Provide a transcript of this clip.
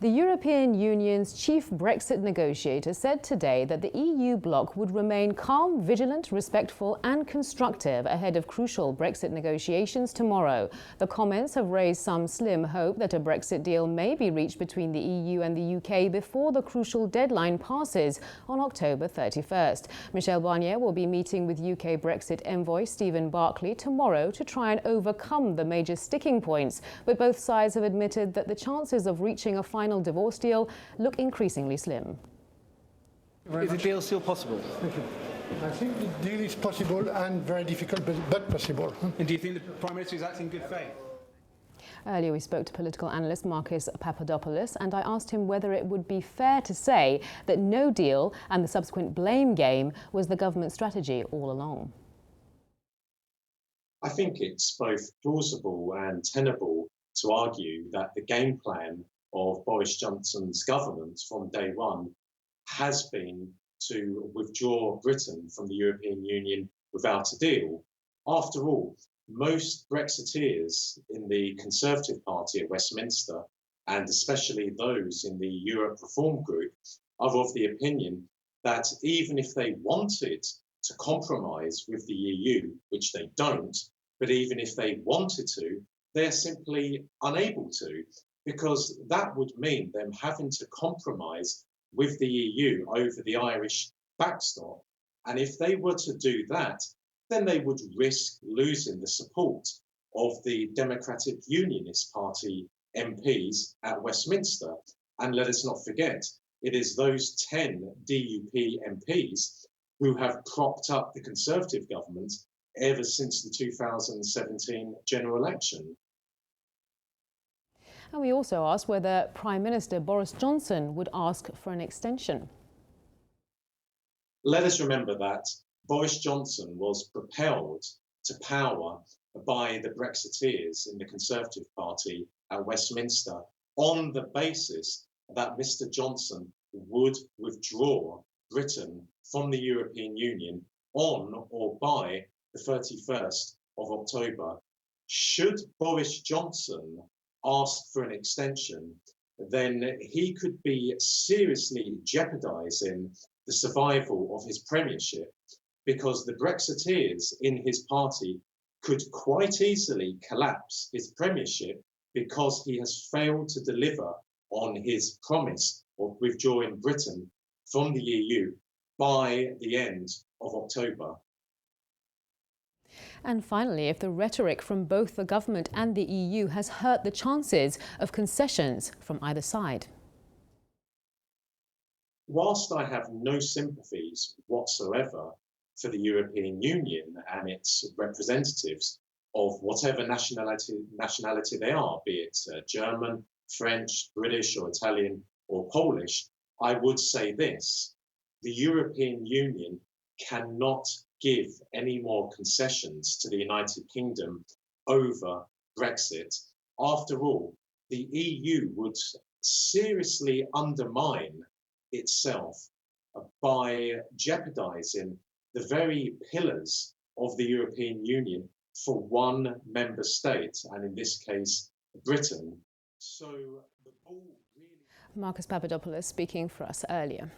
The European Union's chief Brexit negotiator said today that the EU bloc would remain calm, vigilant, respectful and constructive ahead of crucial Brexit negotiations tomorrow. The comments have raised some slim hope that a Brexit deal may be reached between the EU and the UK before the crucial deadline passes on October 31st. Michel Barnier will be meeting with UK Brexit envoy Stephen Barclay tomorrow to try and overcome the major sticking points, but both sides have admitted that the chances of reaching a final divorce deal look increasingly slim. Is the deal still possible? Thank you. I think the deal is possible and very difficult, but possible. And do you think the Prime Minister is acting in good faith? Earlier we spoke to political analyst Marcus Papadopoulos, and I asked him whether it would be fair to say that no deal and the subsequent blame game was the government's strategy all along. I think it's both plausible and tenable to argue that the game plan of Boris Johnson's government from day one has been to withdraw Britain from the European Union without a deal. After all, most Brexiteers in the Conservative Party at Westminster, and especially those in the Europe Reform Group, are of the opinion that even if they wanted to compromise with the EU, which they don't, but even if they wanted to, they're simply unable to, because that would mean them having to compromise with the EU over the Irish backstop. And if they were to do that, then they would risk losing the support of the Democratic Unionist Party MPs at Westminster. And let us not forget, it is those 10 DUP MPs who have propped up the Conservative government ever since the 2017 general election. And we also asked whether Prime Minister Boris Johnson would ask for an extension. Let us remember that Boris Johnson was propelled to power by the Brexiteers in the Conservative Party at Westminster on the basis that Mr. Johnson would withdraw Britain from the European Union on or by the 31st of October. Should Boris Johnson ask for an extension, then he could be seriously jeopardising the survival of his premiership, because the Brexiteers in his party could quite easily collapse his premiership because he has failed to deliver on his promise of withdrawing Britain from the EU by the end of October. And finally, if the rhetoric from both the government and the EU has hurt the chances of concessions from either side. Whilst I have no sympathies whatsoever for the European Union and its representatives of whatever nationality they are, be it German, French, British or Italian or Polish, I would say this: the European Union cannot give any more concessions to the United Kingdom over Brexit. After all, the EU would seriously undermine itself by jeopardising the very pillars of the European Union for one member state, and in this case, Britain. So the ball really... Marcus Papadopoulos speaking for us earlier.